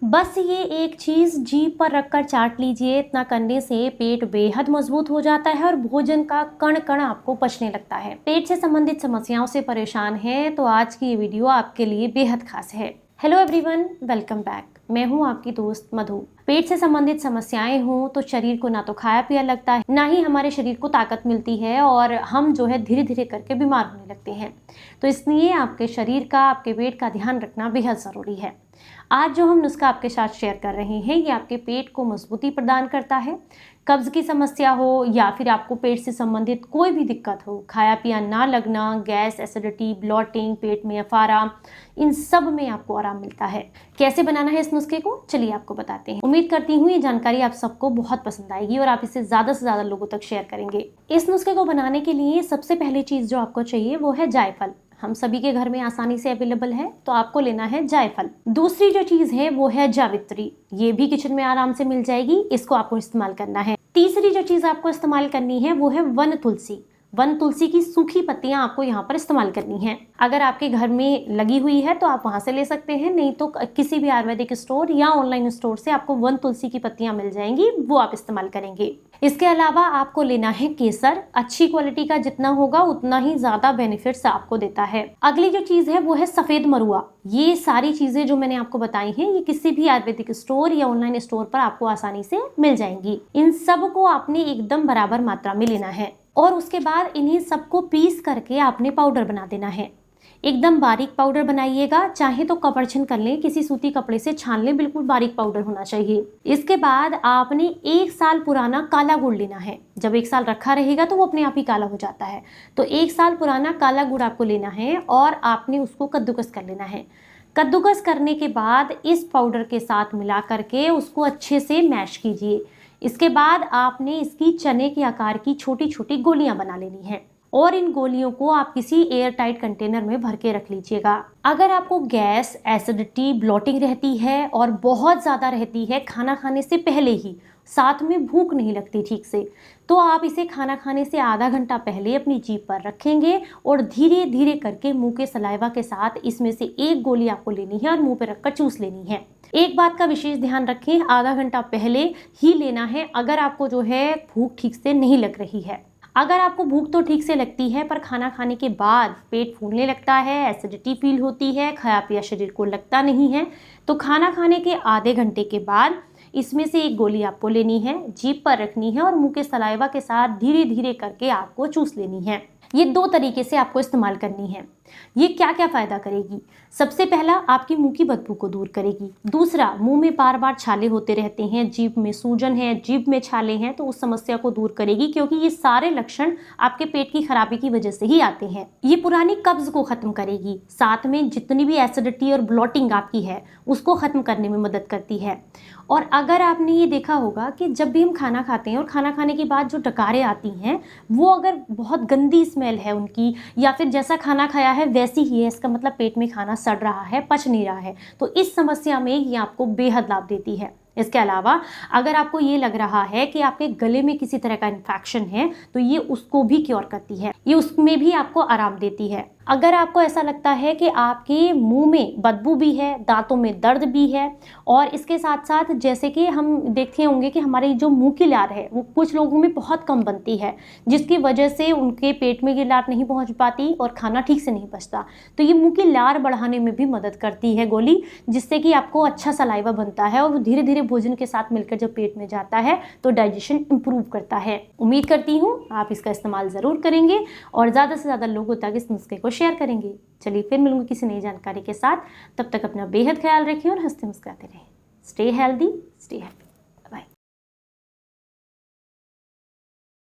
बस ये एक चीज़ जीभ पर रखकर चाट लीजिए, इतना करने से पेट बेहद मजबूत हो जाता है और भोजन का कण कण आपको पचने लगता है। पेट से संबंधित समस्याओं से परेशान हैं तो आज की ये वीडियो आपके लिए बेहद खास है। Hello everyone, welcome back. मैं हूँ आपकी दोस्त मधु। पेट से संबंधित समस्याएं हो तो शरीर को ना तो खाया पिया लगता है, ना ही हमारे शरीर को ताकत मिलती है और हम जो है धीरे धीरे करके बीमार होने लगते हैं। तो इसलिए आपके शरीर का, आपके पेट का ध्यान रखना बेहद ज़रूरी है। आज जो हम नुस्खा आपके साथ शेयर कर रहे हैं ये आपके पेट को मजबूती प्रदान करता है। कब्ज की समस्या हो या फिर आपको पेट से संबंधित कोई भी दिक्कत हो, खाया पिया ना लगना, गैस, एसिडिटी, ब्लॉटिंग, पेट में अफारा, इन सब में आपको आराम मिलता है। कैसे बनाना है इस नुस्खे को, चलिए आपको बताते हैं। उम्मीद करती हूँ ये जानकारी आप सबको बहुत पसंद आएगी और आप इसे ज़्यादा से ज़्यादा लोगों तक शेयर करेंगे। इस नुस्खे को बनाने के लिए सबसे पहली चीज़ जो आपको चाहिए वो है जायफल। हम सभी के घर में आसानी से अवेलेबल है, तो आपको लेना है जायफल। दूसरी जो चीज है वो है जावित्री। ये भी किचन में आराम से मिल जाएगी, इसको आपको इस्तेमाल करना है। तीसरी जो चीज आपको इस्तेमाल करनी है वो है वन तुलसी। वन तुलसी की सूखी पत्तियां आपको यहाँ पर इस्तेमाल करनी है। अगर आपके घर में लगी हुई है तो आप वहां से ले सकते हैं, नहीं तो किसी भी आयुर्वेदिक स्टोर या ऑनलाइन स्टोर से आपको वन तुलसी की पत्तियां मिल जाएंगी, वो आप इस्तेमाल करेंगे। इसके अलावा आपको लेना है केसर। अच्छी क्वालिटी का जितना होगा उतना ही ज्यादा बेनिफिट्स आपको देता है। अगली जो चीज है वो है सफेद मरुआ। ये सारी चीजें जो मैंने आपको बताई हैं ये किसी भी आयुर्वेदिक स्टोर या ऑनलाइन स्टोर पर आपको आसानी से मिल जाएंगी। इन सब को आपने एकदम बराबर मात्रा में लेना है और उसके बाद इन्हीं सबको पीस करके आपने पाउडर बना देना है। एकदम बारीक पाउडर बनाइएगा, चाहे तो कपड़छन कर लें, किसी सूती कपड़े से छान लें, बिल्कुल बारीक पाउडर होना चाहिए। इसके बाद आपने 1 साल पुराना काला गुड़ लेना है। जब 1 साल रखा रहेगा तो वो अपने आप ही काला हो जाता है, तो 1 साल पुराना काला गुड़ आपको लेना है और आपने उसको कद्दूकस कर लेना है। कद्दूकस करने के बाद इस पाउडर के साथ मिला करके उसको अच्छे से मैश कीजिए। इसके बाद आपने इसकी चने के आकार की छोटी छोटी गोलियां बना लेनी है और इन गोलियों को आप किसी एयर टाइट कंटेनर में भर के रख लीजिएगा। अगर आपको गैस, एसिडिटी, ब्लॉटिंग रहती है और बहुत ज़्यादा रहती है खाना खाने से पहले ही, साथ में भूख नहीं लगती ठीक से, तो आप इसे खाना खाने से आधा घंटा पहले अपनी जीभ पर रखेंगे और धीरे धीरे करके मुंह के सलाइवा के साथ इसमें से एक गोली आपको लेनी है और मुंह पे रखकर चूस लेनी है। एक बात का विशेष ध्यान रखें, आधा घंटा पहले ही लेना है अगर आपको जो है भूख ठीक से नहीं लग रही है। अगर आपको भूख तो ठीक से लगती है पर खाना खाने के बाद पेट फूलने लगता है, एसिडिटी फील होती है, खाया पिया शरीर को लगता नहीं है, तो खाना खाने के आधे घंटे के बाद इसमें से एक गोली आपको लेनी है, जीभ पर रखनी है और मुंह के सलाइवा के साथ धीरे धीरे करके आपको चूस लेनी है। ये 2 तरीके से आपको इस्तेमाल करनी है। ये क्या क्या फायदा करेगी? सबसे पहला, आपकी मुंह की बदबू को दूर करेगी। दूसरा, मुंह में बार बार छाले होते रहते हैं, जीभ में सूजन है, जीभ में छाले हैं, तो उस समस्या को दूर करेगी, क्योंकि ये सारे लक्षण आपके पेट की खराबी की वजह से ही आते हैं। ये पुरानी कब्ज को खत्म करेगी, साथ में जितनी भी एसिडिटी और ब्लॉटिंग आपकी है उसको खत्म करने में मदद करती है। और अगर आपने ये देखा होगा कि जब भी हम खाना खाते हैं और खाना खाने के बाद जो डकारें आती हैं वो अगर बहुत गंदी स्मेल है उनकी, या फिर जैसा खाना खाया है वैसी ही है, इसका मतलब पेट में खाना सड़ रहा है, पच नहीं रहा है, तो इस समस्या में ये आपको बेहद लाभ देती है। इसके अलावा अगर आपको ये लग रहा है कि आपके गले में किसी तरह का इन्फेक्शन है तो ये उसको भी क्योर करती है, ये उसमें भी आपको आराम देती है। अगर आपको ऐसा लगता है कि आपके मुंह में बदबू भी है, दांतों में दर्द भी है और इसके साथ साथ जैसे कि हम देखते होंगे कि हमारी जो मुंह की लार है वो कुछ लोगों में बहुत कम बनती है, जिसकी वजह से उनके पेट में ये लार नहीं पहुंच पाती और खाना ठीक से नहीं पचता, तो ये मुंह की लार बढ़ाने में भी मदद करती है गोली, जिससे कि आपको अच्छा सलाइवा बनता है और वो धीरे धीरे भोजन के साथ मिलकर जब पेट में जाता है तो डाइजेशन इंप्रूव करता है। उम्मीद करती हूँ आप इसका इस्तेमाल ज़रूर करेंगे और ज़्यादा से ज़्यादा लोगों तक इस नुस्खे को शेयर करेंगे। चलिए फिर मिलूंगी किसी नई जानकारी के साथ, तब तक अपना बेहद ख्याल रखें और हंसते मुस्कुराते रहें। Stay healthy, stay happy.